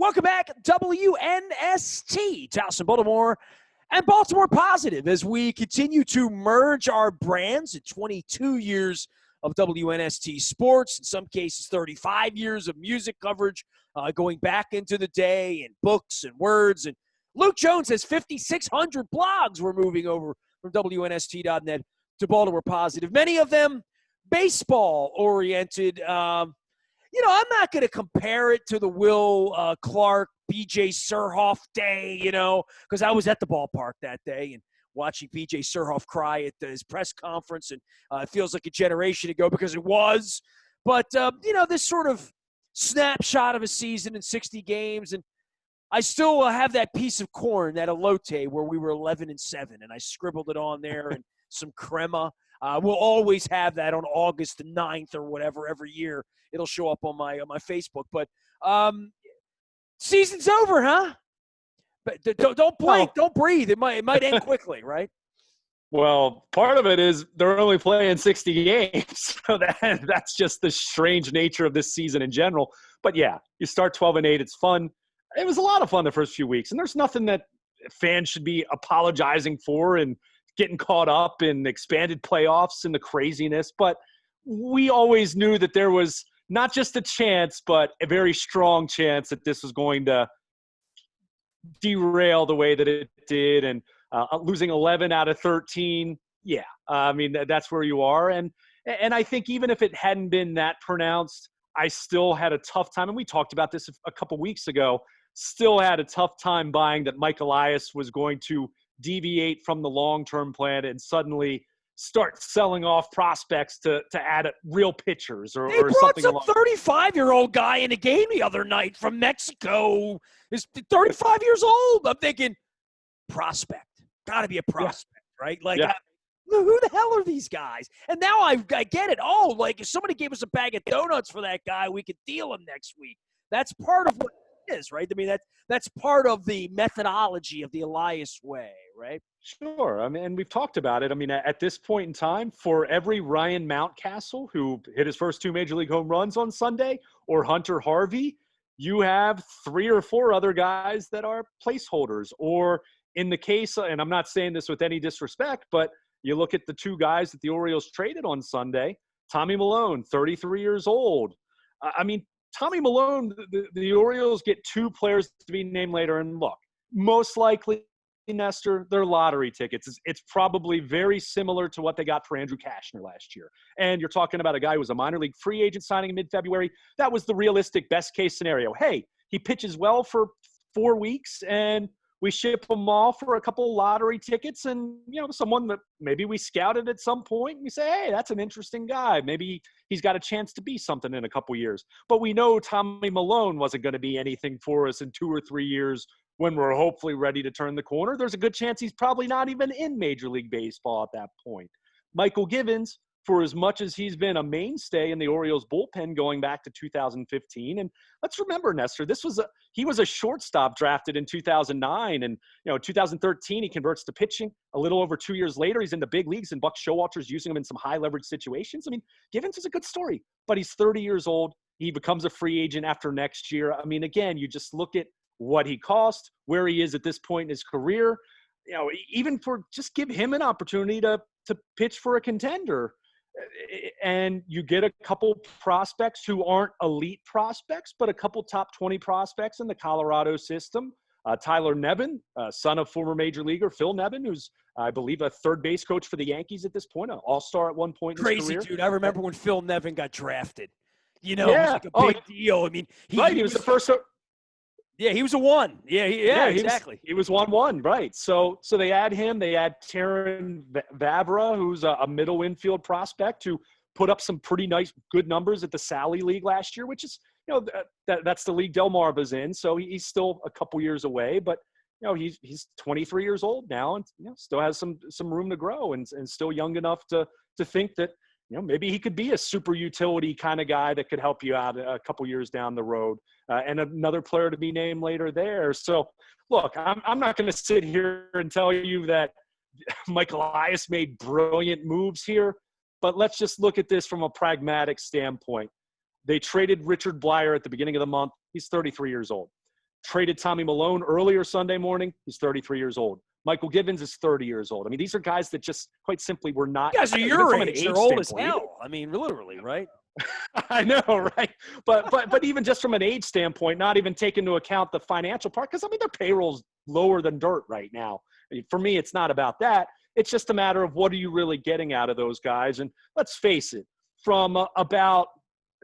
Welcome back, WNST, Towson, Baltimore, and Baltimore Positive, as we continue to merge our brands in 22 years of WNST sports, in some cases 35 years of music coverage, going back into the day, and books and words. And Luke Jones has 5,600 blogs we're moving over from WNST.net to Baltimore Positive, many of them baseball-oriented. I'm not going to compare it to the Will Clark, B.J. Surhoff day, because I was at the ballpark that day and watching B.J. Surhoff cry at his press conference, and it feels like a generation ago because it was. But, this sort of snapshot of a season in 60 games, and I still have that piece of corn, that elote, where we were 11-7, and I scribbled it on there and some crema. We'll always have that on August the 9th or whatever every year. It'll show up on my Facebook. But season's over, huh? But don't blink, don't breathe. It might end quickly, right? Well, part of it is they're only playing 60 games, so that's just the strange nature of this season in general. But yeah, you start 12-8, it's fun. It was a lot of fun the first few weeks, and there's nothing that fans should be apologizing for and getting caught up in expanded playoffs and the craziness. But we always knew that there was not just a chance, but a very strong chance that this was going to derail the way that it did. And losing 11 out of 13, that's where you are. And I think even if it hadn't been that pronounced, I still had a tough time. And we talked about this a couple weeks ago. Still had a tough time buying that Mike Elias was going to deviate from the long-term plan and suddenly start selling off prospects to add real pitchers or something. They brought some 35-year-old guy in a game the other night from Mexico. He's 35 years old. I'm thinking, prospect. Got to be a prospect, right? Who the hell are these guys? And now I get it. Oh, if somebody gave us a bag of donuts for that guy, we could deal him next week. That's part of what it is, right? I mean, that's part of the methodology of the Elias way, right? Sure. I mean, and we've talked about it. I mean, at this point in time, for every Ryan Mountcastle who hit his first 2 Major League home runs on Sunday, or Hunter Harvey, you have 3 or 4 other guys that are placeholders. Or in the case, and I'm not saying this with any disrespect, but you look at the 2 guys that the Orioles traded on Sunday, Tommy Malone, 33 years old. Tommy Malone, the Orioles get 2 players to be named later. And look, most likely, Nestor, they're lottery tickets. It's probably very similar to what they got for Andrew Kashner last year. And you're talking about a guy who was a minor league free agent signing in mid-February. That was the realistic best-case scenario. Hey, he pitches well for 4 weeks, and we ship him off for a couple lottery tickets, and someone that maybe we scouted at some point, and we say, hey, that's an interesting guy. Maybe he's got a chance to be something in a couple years. But we know Tommy Malone wasn't going to be anything for us in 2 or 3 years when we're hopefully ready to turn the corner. There's a good chance he's probably not even in Major League Baseball at that point. Michael Givens, for as much as he's been a mainstay in the Orioles bullpen going back to 2015. And let's remember, Nestor, he was a shortstop drafted in 2009. And, 2013, he converts to pitching. A little over 2 years later, he's in the big leagues, and Buck Showalter's using him in some high leverage situations. I mean, Givens is a good story, but he's 30 years old. He becomes a free agent after next year. I mean, again, you just look at what he cost, where he is at this point in his career, even for just give him an opportunity to pitch for a contender. And you get a couple prospects who aren't elite prospects, but a couple top 20 prospects in the Colorado system. Tyler Neban, son of former major leaguer Phil Neban, who's, I believe, a third base coach for the Yankees at this point, an all-star at one point in his career. Crazy, dude. I remember when Phil Nevin got drafted. It was like a big deal. I mean, he was the first – yeah, he was a 1. Exactly. He was 1-1, right. So they add him. They add Taron Vavra, who's a middle infield prospect who put up some pretty nice, good numbers at the Sally League last year, which is, that's the league Delmarva's in. So he's still a couple years away, but, he's 23 years old now and still has some room to grow and still young enough to think that, maybe he could be a super utility kind of guy that could help you out a couple years down the road, and another player to be named later there. So, look, I'm not going to sit here and tell you that Mike Elias made brilliant moves here, but let's just look at this from a pragmatic standpoint. They traded Richard Blyer at the beginning of the month. He's 33 years old. traded Tommy Malone earlier Sunday morning. He's 33 years old. Michael Givens is 30 years old. I mean, these are guys that just quite simply were not. You guys are even your from an age. They're old as standpoint. hell. I mean, literally, right? I know, right? But even just from an age standpoint, not even take into account the financial part, because I mean their payroll's lower than dirt right now. For me, it's not about that. It's just a matter of what are you really getting out of those guys. And let's face it, from about,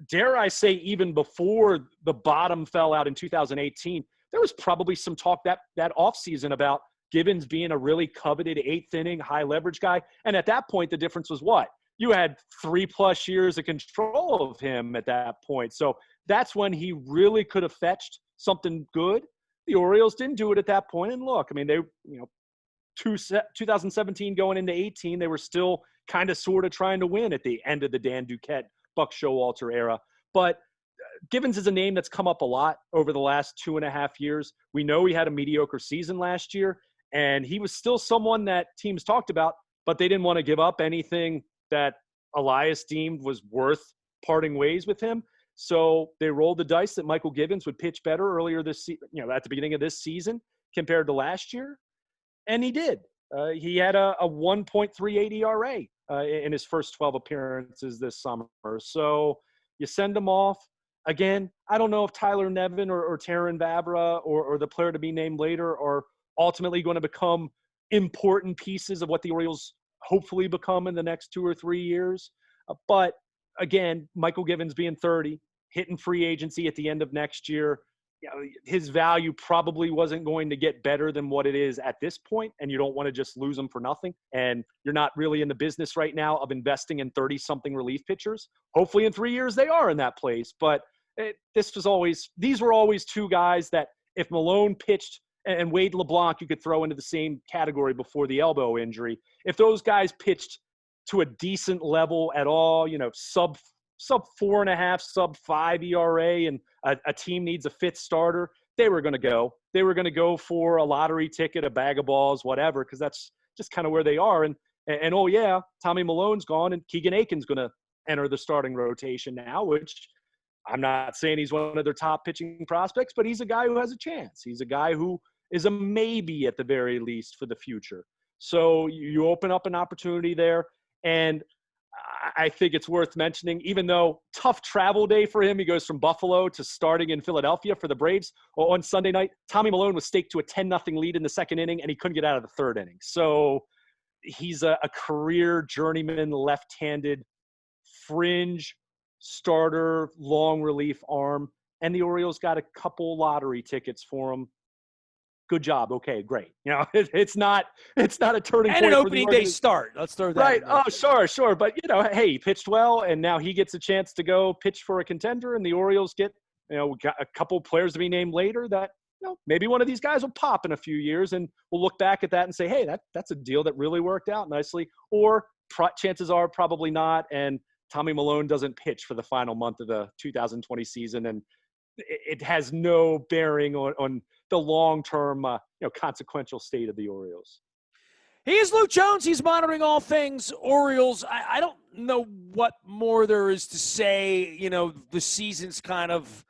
dare I say, even before the bottom fell out in 2018, there was probably some talk that offseason about Givens being a really coveted eighth inning, high leverage guy. And at that point, the difference was what? You had 3+ years of control of him at that point. So that's when he really could have fetched something good. The Orioles didn't do it at that point. And look, I mean, they, 2017 going into 18, they were still kind of sort of trying to win at the end of the Dan Duquette, Buck Showalter era. But Givens is a name that's come up a lot over the last 2.5 years. We know he had a mediocre season last year, and he was still someone that teams talked about, but they didn't want to give up anything that Elias deemed was worth parting ways with him. So they rolled the dice that Michael Givens would pitch better earlier this season, at the beginning of this season compared to last year. And he did. He had a 1.38 ERA in his first 12 appearances this summer. So you send him off. Again, I don't know if Tyler Nevin or Taron Vavra or the player to be named later are ultimately going to become important pieces of what the Orioles hopefully become in the next 2 or 3 years. But again, Michael Givens being 30, hitting free agency at the end of next year, his value probably wasn't going to get better than what it is at this point, and you don't want to just lose him for nothing. And you're not really in the business right now of investing in 30-something relief pitchers. Hopefully in 3 years they are in that place. But these were always two guys that if Malone pitched and Wade LeBlanc, you could throw into the same category before the elbow injury. If those guys pitched to a decent level at all, sub 4.5, sub 5 ERA, and a team needs a fifth starter, they were going to go. They were going to go for a lottery ticket, a bag of balls, whatever, because that's just kind of where they are. And oh yeah, Tommy Malone's gone, and Keegan Aiken's going to enter the starting rotation now, which I'm not saying he's one of their top pitching prospects, but he's a guy who has a chance. He's a guy who is a maybe at the very least for the future. So you open up an opportunity there. And I think it's worth mentioning, even though tough travel day for him, he goes from Buffalo to starting in Philadelphia for the Braves. Well, on Sunday night, Tommy Malone was staked to a 10-0 lead in the second inning, and he couldn't get out of the third inning. So he's a career journeyman, left-handed, fringe starter, long relief arm. And the Orioles got a couple lottery tickets for him. Good job. Okay, great. It's not a turning point. And an opening day start. Let's throw that. Right. Oh, sure. But, hey, he pitched well, and now he gets a chance to go pitch for a contender, and the Orioles get, got a couple players to be named later that, maybe one of these guys will pop in a few years, and we'll look back at that and say, hey, that's a deal that really worked out nicely. Or chances are probably not, and Tommy Malone doesn't pitch for the final month of the 2020 season, and it has no bearing on the long-term, consequential state of the Orioles. He is Luke Jones. He's monitoring all things Orioles. I don't know what more there is to say. The season's kind of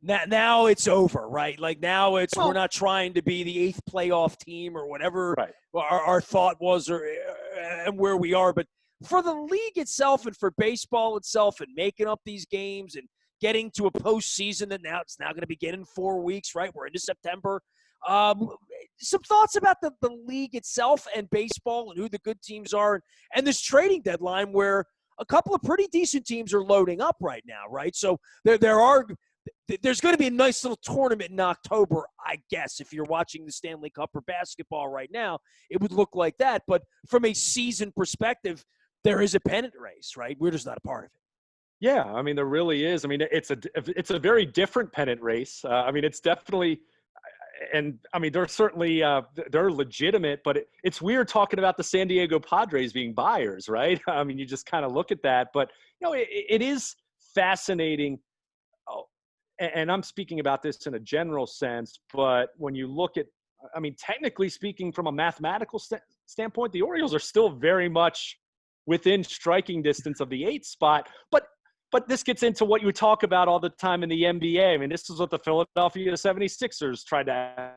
now it's over, right? Like now we're not trying to be the 8th playoff team or whatever right. our thought was and where we are. But for the league itself and for baseball itself and making up these games and getting to a postseason that it's now going to begin in 4 weeks, right? We're into September. Some thoughts about the league itself and baseball and who the good teams are and this trading deadline where a couple of pretty decent teams are loading up right now, right? So there's going to be a nice little tournament in October, I guess. If you're watching the Stanley Cup or basketball right now, it would look like that. But from a season perspective, there is a pennant race, right? We're just not a part of it. Yeah, I mean, there really is. I mean, it's a very different pennant race. It's definitely – and, they're certainly they're legitimate, but it's weird talking about the San Diego Padres being buyers, right? You just kind of look at that. But, it is fascinating. And I'm speaking about this in a general sense, but when you look at – technically speaking from a mathematical standpoint, the Orioles are still very much within striking distance of the 8th spot. But But this gets into what you talk about all the time in the NBA. I mean, this is what the Philadelphia 76ers tried to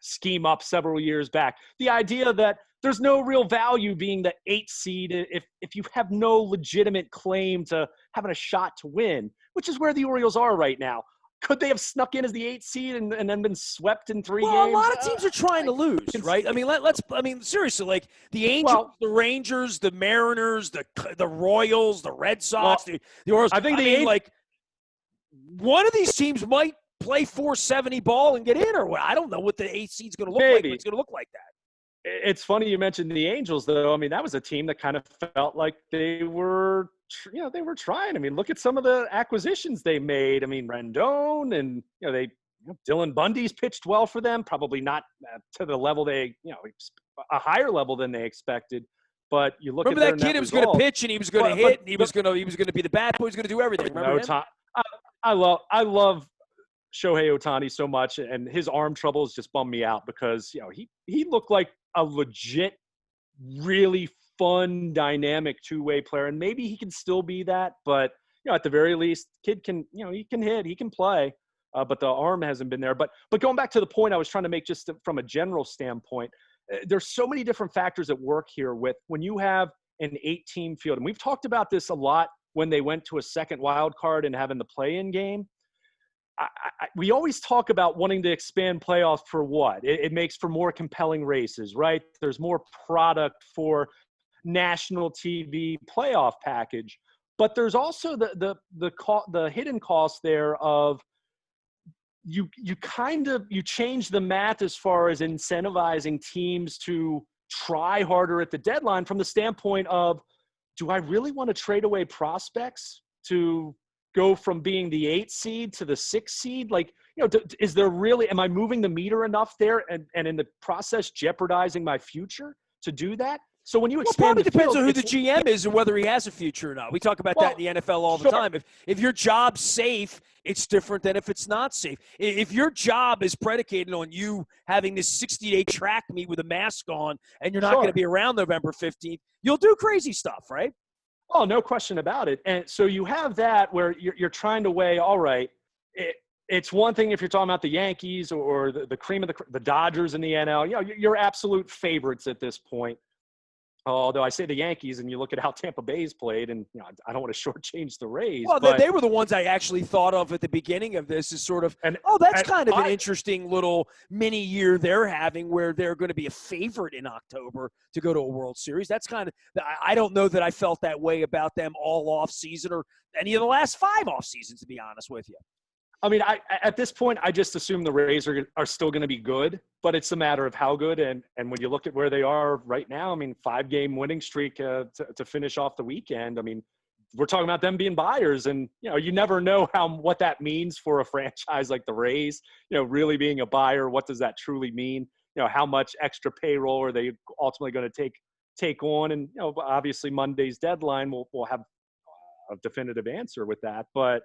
scheme up several years back. The idea that there's no real value being the 8th seed if you have no legitimate claim to having a shot to win, which is where the Orioles are right now. Could they have snuck in as the 8th seed and then been swept in 3 games? Well, a lot of teams are trying to lose, right? I mean, I mean, seriously, like the Angels, the Rangers, the Mariners, the Royals, the Red Sox, the Orioles. I mean, like one of these teams might play 470 ball and get in, or what? I don't know what the 8th seed's going to look like. But it's going to look like that. It's funny you mentioned the Angels, though. I mean, that was a team that kind of felt like they were trying. I mean, look at some of the acquisitions they made. I mean, Rendon and, Dylan Bundy's pitched well for them, probably not to the level a higher level than they expected. But you look at that kid who was going to pitch and he was going to hit and he was going to be the bat boy. He was going to do everything. Remember him? I love Shohei Ohtani so much, and his arm troubles just bummed me out because he looked like a legit, really fun, dynamic two-way player, and maybe he can still be that. But at the very least, kid can he can hit, he can play, but the arm hasn't been there. But going back to the point I was trying to make, just from a general standpoint, there's so many different factors at work here with when you have an 8-team field, and we've talked about this a lot when they went to a second wild card and having the play-in game. We always talk about wanting to expand playoffs for what? It makes for more compelling races, right? There's more product for national TV playoff package. But there's also the hidden cost there of you change the math as far as incentivizing teams to try harder at the deadline from the standpoint of, do I really want to trade away prospects to go from being the 8th seed to the 6th seed? Like, is there really, am I moving the meter enough there and in the process jeopardizing my future to do that? So when you expand, it depends on who the GM is and whether he has a future or not. We talk about that in the NFL all the time. If your job's safe, it's different than if it's not safe. If your job is predicated on you having this 60-day track meet with a mask on and you're not going to be around November 15th, you'll do crazy stuff, right? Oh, no question about it. And so you have that where you're trying to weigh, all right, it's one thing if you're talking about the Yankees or the cream of the Dodgers in the NL. You're absolute favorites at this point. Although I say the Yankees, and you look at how Tampa Bay's played, and I don't want to shortchange the Rays. Well, they were the ones I actually thought of at the beginning of this as sort of, that's kind of an interesting little mini year they're having where they're going to be a favorite in October to go to a World Series. That's kind of, I don't know that I felt that way about them all off season or any of the last 5 off seasons, to be honest with you. I mean, at this point, I just assume the Rays are still going to be good, but it's a matter of how good. And when you look at where they are right now, I mean, 5-game winning streak to finish off the weekend. I mean, we're talking about them being buyers, and you never know what that means for a franchise like the Rays. Really being a buyer, what does that truly mean? How much extra payroll are they ultimately going to take on? And obviously Monday's deadline will have a definitive answer with that, but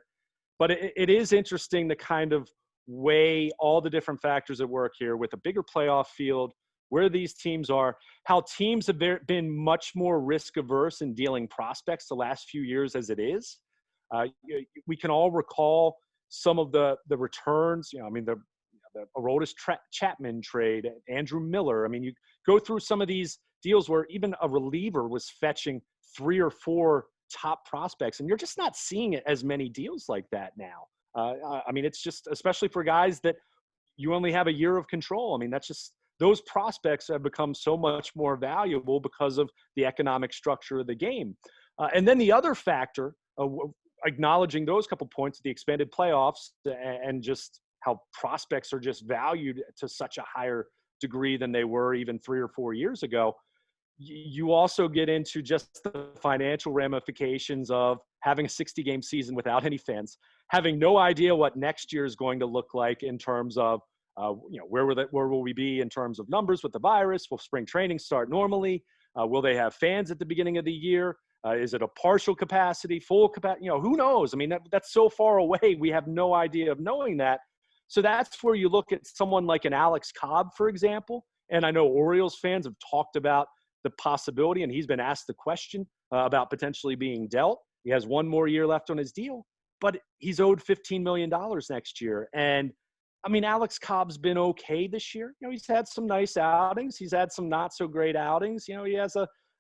it is interesting to kind of weigh all the different factors at work here with a bigger playoff field, where these teams are, how teams have been much more risk averse in dealing prospects the last few years as it is. We can all recall some of the returns. I mean, the Aroldis Chapman trade, Andrew Miller. I mean, you go through some of these deals where even a reliever was fetching 3 or 4 top prospects, and you're just not seeing it as many deals like that now. I mean, it's just, especially for guys that you only have a year of control. I mean, that's just, those prospects have become so much more valuable because of the economic structure of the game. And then the other factor, acknowledging those couple points, the expanded playoffs and just how prospects are just valued to such a higher degree than they were even 3 or 4 years ago. You also get into just the financial ramifications of having a 60-game season without any fans, having no idea what next year is going to look like in terms of, where will we be in terms of numbers with the virus? Will spring training start normally? Will they have fans at the beginning of the year? Is it a partial capacity, full capacity? Who knows? I mean, that's so far away. We have no idea of knowing that. So that's where you look at someone like an Alex Cobb, for example. And I know Orioles fans have talked about the possibility, and he's been asked the question about potentially being dealt. He has one more year left on his deal, but he's owed $15 million next year. And I mean, Alex Cobb's been okay this year. He's had some nice outings. He's had some not so great outings. He has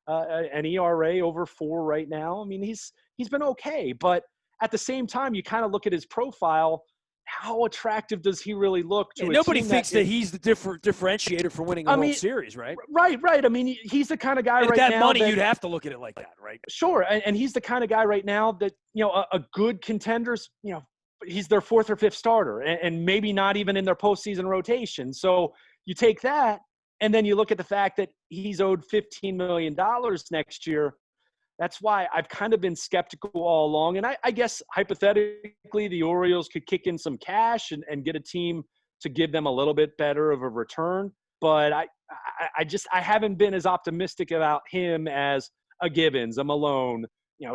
an ERA over 4 right now. I mean, he's been okay, but at the same time, you kind of look at his profile. How attractive does he really look to a nobody team thinks that he's the differentiator for winning a World Series, right? Right. I mean, he's the kind of guy and right that now. Money, you'd have to look at it like that, right? Sure, and he's the kind of guy right now that a good contenders, he's their 4th or 5th starter, and maybe not even in their postseason rotation. So you take that, and then you look at the fact that he's owed $15 million next year. That's why I've kind of been skeptical all along. And I guess hypothetically, the Orioles could kick in some cash and get a team to give them a little bit better of a return. But I haven't been as optimistic about him as a Gibbons, a Malone,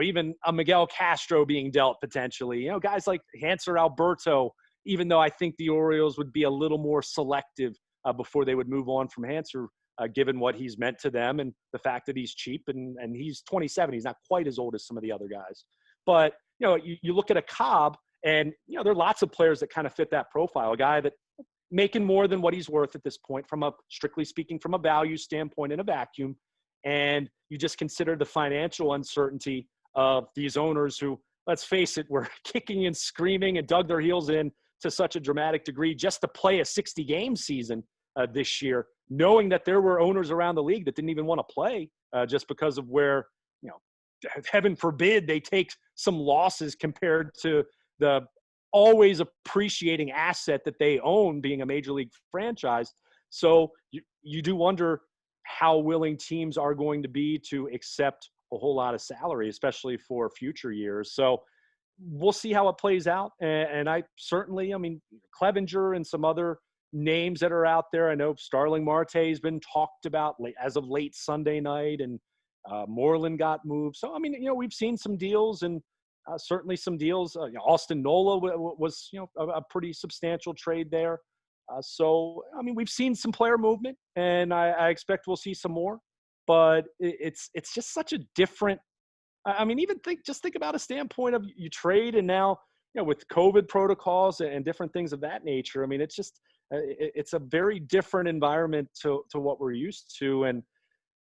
even a Miguel Castro being dealt potentially. Guys like Hanser Alberto, even though I think the Orioles would be a little more selective before they would move on from Hanser, given what he's meant to them and the fact that he's cheap and he's 27. He's not quite as old as some of the other guys. But, you look at a Cobb and, there are lots of players that kind of fit that profile. A guy that making more than what he's worth at this point strictly speaking, from a value standpoint in a vacuum. And you just consider the financial uncertainty of these owners who, let's face it, were kicking and screaming and dug their heels in to such a dramatic degree just to play a 60-game season this year, knowing that there were owners around the league that didn't even want to play just because of where, heaven forbid, they take some losses compared to the always appreciating asset that they own being a major league franchise. So you do wonder how willing teams are going to be to accept a whole lot of salary, especially for future years. So we'll see how it plays out. And I certainly, Clevenger and some other names that are out there. I know Starling Marte has been talked about as of late Sunday night, and Moreland got moved. So, we've seen some deals and certainly some deals. Austin Nola was, a pretty substantial trade there. So, we've seen some player movement, and I expect we'll see some more. But it's just such a different think about a standpoint of you trade, and now, with COVID protocols and different things of that nature, it's just it's a very different environment to what we're used to.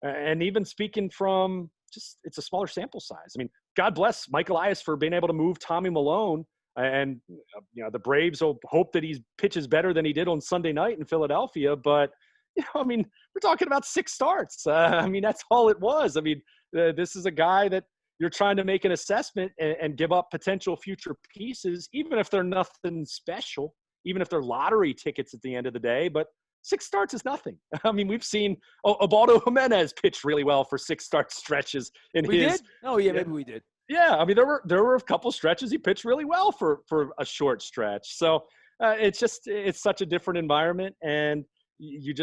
And even speaking from just, it's a smaller sample size. God bless Mike Elias for being able to move Tommy Malone. And, the Braves will hope that he pitches better than he did on Sunday night in Philadelphia. But, we're talking about 6 starts. That's all it was. This is a guy that you're trying to make an assessment and give up potential future pieces, even if they're nothing special, even if they're lottery tickets at the end of the day. But 6 starts is nothing. We've seen Ubaldo Jimenez pitch really well for 6-start stretches in we his. Did? Oh yeah, maybe we did. Yeah, there were a couple stretches he pitched really well for a short stretch. So it's such a different environment, and you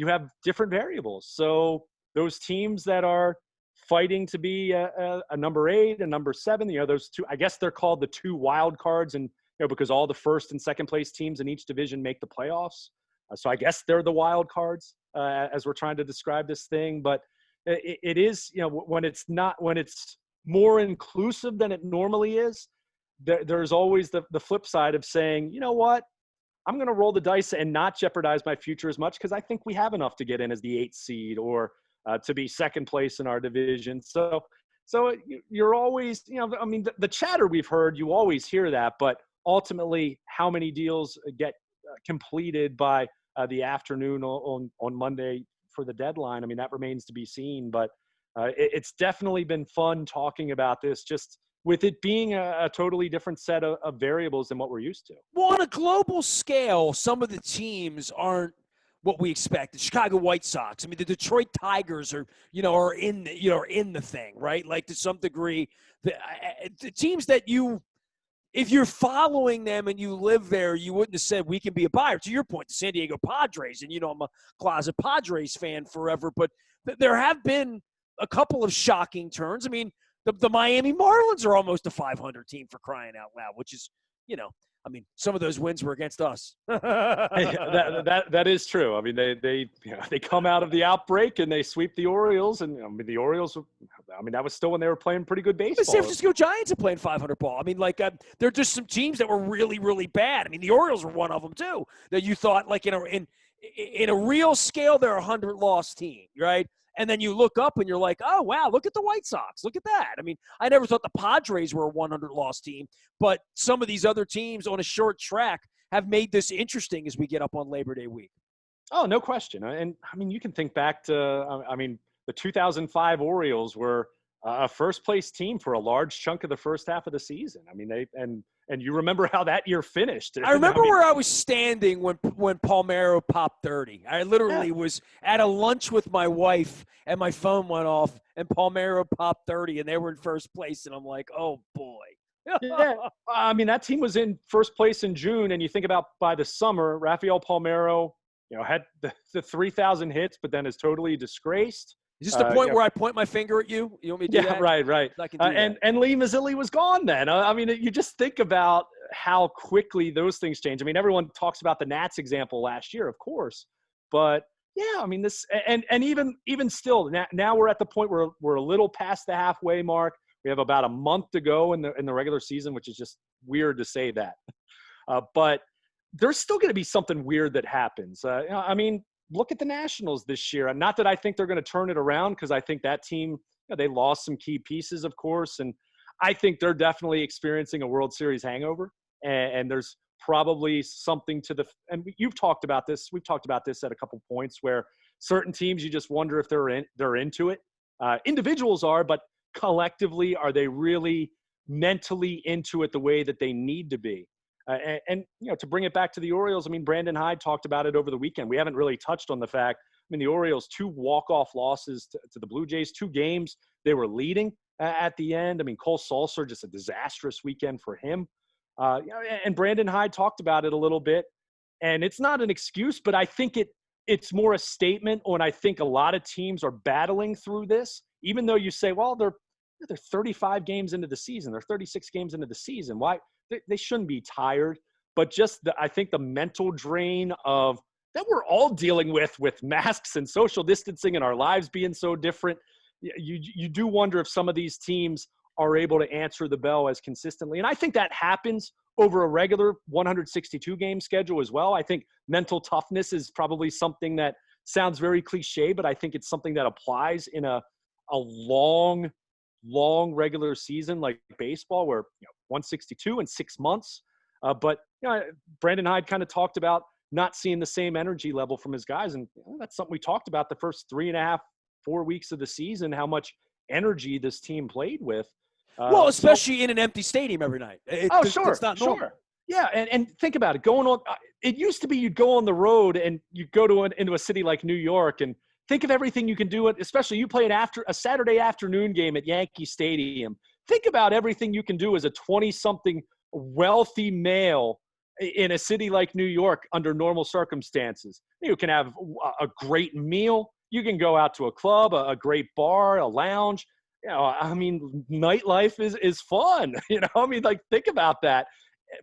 have different variables. So those teams that are fighting to be a number 8 and number 7, those two, I guess they're called the 2 wild cards, and because all the first and second place teams in each division make the playoffs. So I guess they're the wild cards as we're trying to describe this thing. But it is, when it's more inclusive than it normally is, there's always the flip side of saying, you know what, I'm going to roll the dice and not jeopardize my future as much because I think we have enough to get in as the 8th seed or to be second place in our division. So you're always, the chatter we've heard, you always hear that, but ultimately how many deals get completed by the afternoon on Monday for the deadline, that remains to be seen. But it's definitely been fun talking about this, just with it being a totally different set of variables than what we're used to. Well, on a global scale, some of the teams aren't what we expect. The Chicago White Sox, the Detroit Tigers are in the thing, right? Like, to some degree, the teams that if you're following them and you live there, you wouldn't have said we can be a buyer. To your point, the San Diego Padres, and I'm a closet Padres fan forever, but there have been a couple of shocking turns. The Miami Marlins are almost a 500 team, for crying out loud, which is, I mean, some of those wins were against us. That is true. I mean, they come out of the outbreak and they sweep the Orioles, and I mean the Orioles. I mean, that was still when they were playing pretty good baseball. The San Francisco Giants are playing 500 ball. I mean, like there are just some teams that were really, really bad. I mean, the Orioles were one of them too. That you thought, like in a real scale, they're a 100-loss team, right? And then you look up and you're like, oh, wow, look at the White Sox. Look at that. I mean, I never thought the Padres were a 100-loss team, but some of these other teams on a short track have made this interesting as we get up on Labor Day week. Oh, no question. And, I mean, you can think back to, I mean, the 2005 Orioles were a first-place team for a large chunk of the first half of the season. I mean, and you remember how that year finished. I remember where I was standing when Palmeiro popped 30. I literally was at a lunch with my wife, and my phone went off, and Palmeiro popped 30, and they were in first place, and I'm like, oh, boy. Yeah, I mean, that team was in first place in June, and you think about by the summer, Rafael Palmeiro, had the 3,000 hits, but then is totally disgraced. Is this the point where I point my finger at you? You want me to do that? Yeah, right. I can do that. And Lee Mazzilli was gone then. I mean, you just think about how quickly those things change. I mean, everyone talks about the Nats example last year, of course. But, yeah, I mean, this – and even still, now we're at the point where we're a little past the halfway mark. We have about a month to go in the regular season, which is just weird to say that. But there's still going to be something weird that happens. I mean – look at the Nationals this year. And not that I think they're going to turn it around, because I think that team, they lost some key pieces, of course. And I think they're definitely experiencing a World Series hangover. And there's probably something to and you've talked about this. We've talked about this at a couple points where certain teams, you just wonder if they're into it. Individuals are, but collectively, are they really mentally into it the way that they need to be? And to bring it back to the Orioles, I mean, Brandon Hyde talked about it over the weekend. We haven't really touched on the fact, I mean, the Orioles, 2 walk-off losses to the Blue Jays, 2 games they were leading at the end. I mean, Cole Sulser, just a disastrous weekend for him. And Brandon Hyde talked about it a little bit. And it's not an excuse, but I think it's more a statement on, I think a lot of teams are battling through this, even though you say, well, they're 35 games into the season. They're 36 games into the season. Why? They shouldn't be tired, but just I think the mental drain of that we're all dealing with masks and social distancing and our lives being so different. You do wonder if some of these teams are able to answer the bell as consistently. And I think that happens over a regular 162 game schedule as well. I think mental toughness is probably something that sounds very cliche, but I think it's something that applies in a long regular season like baseball, where 162 in 6 months. But Brandon Hyde kind of talked about not seeing the same energy level from his guys, and that's something we talked about the first 3.5-4 weeks of the season, how much energy this team played with. Well, especially in an empty stadium every night. Sure, it's not normal. Sure. Yeah, and think about it. Going on, it used to be you'd go on the road and you go into a city like New York and think of everything you can do, especially you play a Saturday afternoon game at Yankee Stadium. Think about everything you can do as a 20-something wealthy male in a city like New York under normal circumstances. You can have a great meal. You can go out to a club, a great bar, a lounge. I mean, nightlife is fun. I mean, like, think about that.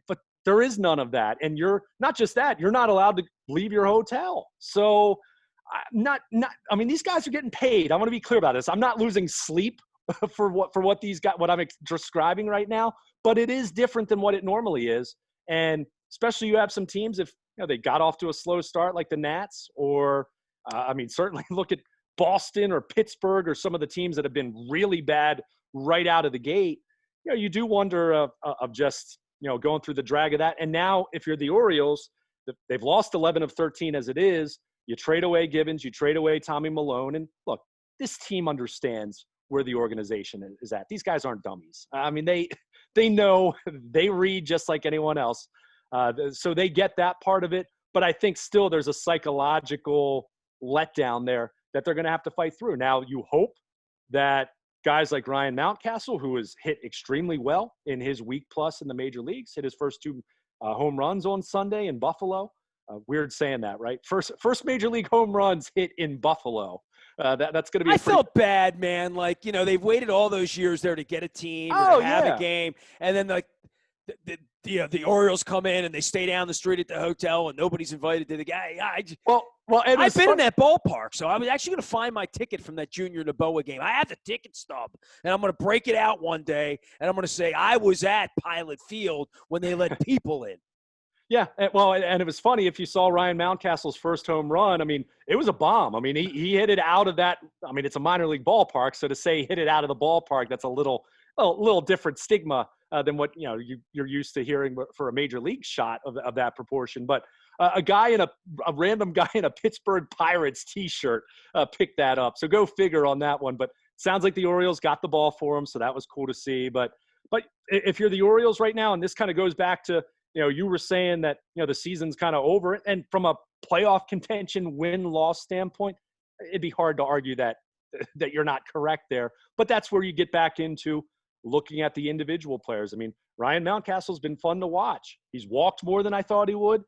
But there is none of that. And you're not just that, you're not allowed to leave your hotel. So I mean, these guys are getting paid. I want to be clear about this. I'm not losing sleep for what these guys, what I'm describing right now, but it is different than what it normally is. And especially you have some teams, if they got off to a slow start like the Nats, or I mean, certainly look at Boston or Pittsburgh or some of the teams that have been really bad right out of the gate. You do wonder of just going through the drag of that. And now if you're the Orioles, they've lost 11 of 13 as it is. You trade away Gibbons, you trade away Tommy Malone, and look, this team understands where the organization is at. These guys aren't dummies. I mean, they know, they read just like anyone else. So they get that part of it. But I think still there's a psychological letdown there that they're going to have to fight through. Now, you hope that guys like Ryan Mountcastle, who has hit extremely well in his week plus in the major leagues, hit his first 2 home runs on Sunday in Buffalo. Weird saying that, right? First major league home runs hit in Buffalo. That's going to be. I felt bad, man. Like, they've waited all those years there to get a team, or to have a game, and then the Orioles come in and they stay down the street at the hotel and nobody's invited to the guy. And I've been in that ballpark, so I was actually going to find my ticket from that Junior Noboa game. I have the ticket stub, and I'm going to break it out one day, and I'm going to say I was at Pilot Field when they let people in. Yeah, and it was funny if you saw Ryan Mountcastle's first home run. I mean, it was a bomb. I mean, he hit it out of that. I mean, it's a minor league ballpark, so to say he hit it out of the ballpark, that's a little different stigma than what you're used to hearing for a major league shot of that proportion. But a random guy in a Pittsburgh Pirates T-shirt picked that up. So go figure on that one. But sounds like the Orioles got the ball for him, so that was cool to see. But if you're the Orioles right now, and this kind of goes back to you were saying that the season's kind of over, and from a playoff contention win-loss standpoint, it'd be hard to argue that you're not correct there. But that's where you get back into looking at the individual players. I mean, Ryan Mountcastle's been fun to watch. He's walked more than I thought he would.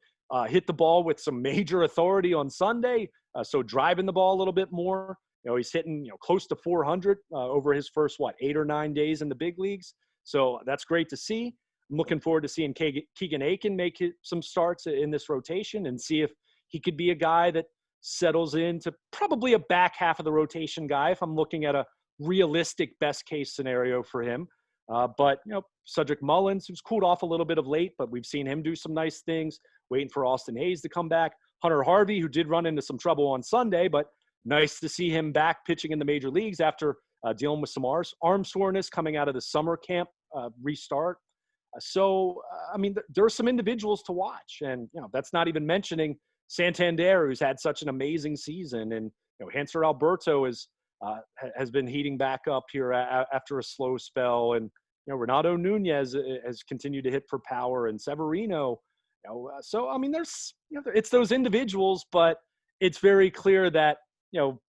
Hit the ball with some major authority on Sunday, so driving the ball a little bit more. He's hitting close to 400 over his first 8 or 9 days in the big leagues. So that's great to see. I'm looking forward to seeing Keegan Aiken make some starts in this rotation and see if he could be a guy that settles into probably a back half of the rotation guy if I'm looking at a realistic best case scenario for him. But Cedric Mullins, who's cooled off a little bit of late, but we've seen him do some nice things, waiting for Austin Hayes to come back. Hunter Harvey, who did run into some trouble on Sunday, but nice to see him back pitching in the major leagues after dealing with some arm soreness coming out of the summer camp restart. I mean, there are some individuals to watch, and that's not even mentioning Santander, who's had such an amazing season, and Hanser Alberto has been heating back up here after a slow spell, and Renato Nunez has continued to hit for power, and Severino. So I mean, there's it's those individuals, but it's very clear that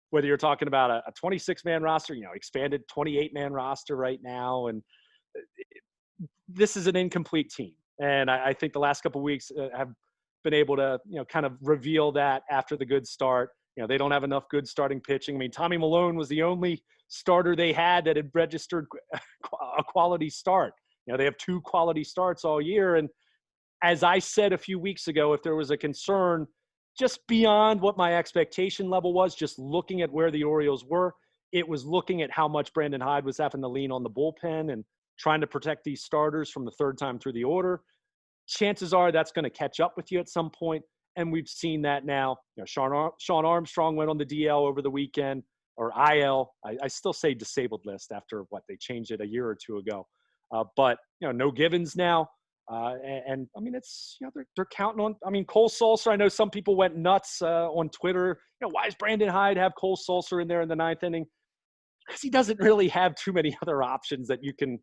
whether you're talking about a 26-man roster, expanded 28-man roster right now, and this is an incomplete team. And I think the last couple of weeks have been able to, kind of reveal that after the good start. They don't have enough good starting pitching. I mean, Tommy Malone was the only starter they had that had registered a quality start. They have 2 quality starts all year. And as I said a few weeks ago, if there was a concern just beyond what my expectation level was, just looking at where the Orioles were, it was looking at how much Brandon Hyde was having to lean on the bullpen and trying to protect these starters from the third time through the order. Chances are that's going to catch up with you at some point, and we've seen that now. Sean Armstrong went on the DL over the weekend, or IL. I still say disabled list after they changed it a year or two ago. But no Givens now, and I mean it's they're counting on. I mean Cole Sulser. I know some people went nuts on Twitter. Why does Brandon Hyde have Cole Sulser in there in the 9th inning? Because he doesn't really have too many other options that you can.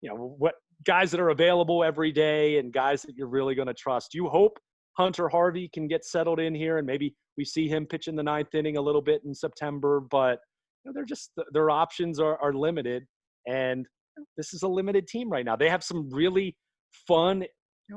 What guys that are available every day and guys that you're really going to trust. You hope Hunter Harvey can get settled in here and maybe we see him pitch in the 9th inning a little bit in September, but their options are limited, and this is a limited team right now. They have some really fun,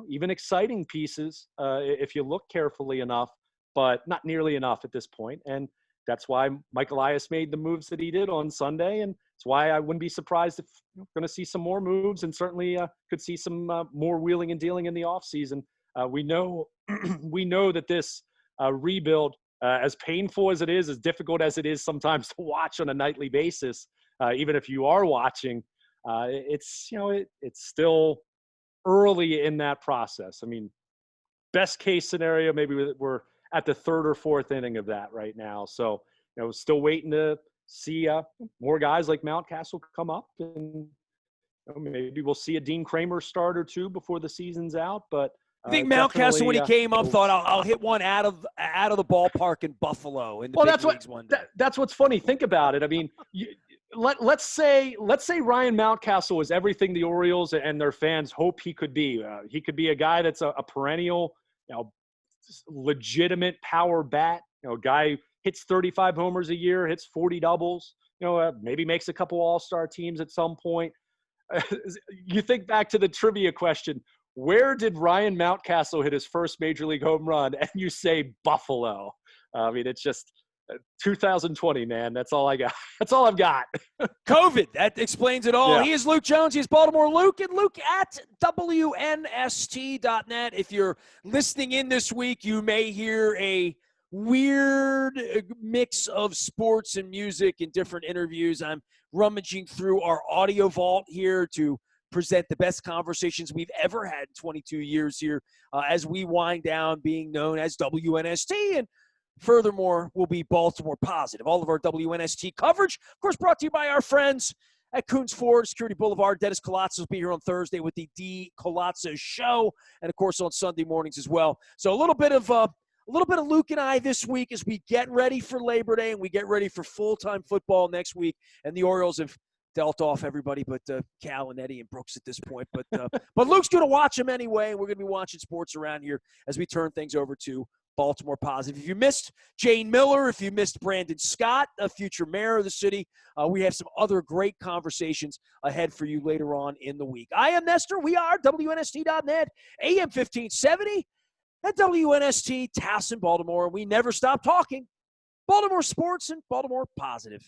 even exciting pieces if you look carefully enough, but not nearly enough at this point. And that's why Mike Elias made the moves that he did on Sunday, and it's why I wouldn't be surprised if we're going to see some more moves, and certainly could see some more wheeling and dealing in the offseason. We know that this rebuild, as painful as it is, as difficult as it is sometimes to watch on a nightly basis, even if you are watching, it's still early in that process. I mean, best case scenario, maybe we're at the 3rd or 4th inning of that right now. So, still waiting to see more guys like Mountcastle come up, and maybe we'll see a Dean Kramer start or 2 before the season's out. But I think Mountcastle, when he came up, thought I'll hit one out of the ballpark in Buffalo in the big leagues one day. That's what's funny. Think about it. I mean, let's say Ryan Mountcastle was everything the Orioles and their fans hope he could be. He could be a guy that's a perennial, legitimate power bat. Guy hits 35 homers a year, hits 40 doubles. Maybe makes a couple all-star teams at some point. You think back to the trivia question. Where did Ryan Mountcastle hit his first major league home run? And you say Buffalo. I mean, it's just 2020, man. That's all I got. That's all I've got. COVID. That explains it all. Yeah. He is Luke Jones. He's Baltimore Luke. And Luke at WNST.net. If you're listening in this week, you may hear a weird mix of sports and music in different interviews. I'm rummaging through our audio vault here to present the best conversations we've ever had in 22 years here as we wind down being known as WNST. And furthermore, we'll be Baltimore positive. All of our WNST coverage, of course, brought to you by our friends at Coons Ford, Security Boulevard. Dennis Colazzo will be here on Thursday with the D. Colazzo Show, and, of course, on Sunday mornings as well. So a little bit of Luke and I this week as we get ready for Labor Day and we get ready for full-time football next week. And the Orioles have dealt off everybody but Cal and Eddie and Brooks at this point. But Luke's going to watch them anyway, and we're going to be watching sports around here as we turn things over to Baltimore Positive. If you missed Jane Miller, if you missed Brandon Scott, a future mayor of the city, we have some other great conversations ahead for you later on in the week. I am Nestor. We are WNST.net, AM 1570, at WNST, Towson, Baltimore. We never stop talking Baltimore sports and Baltimore Positive.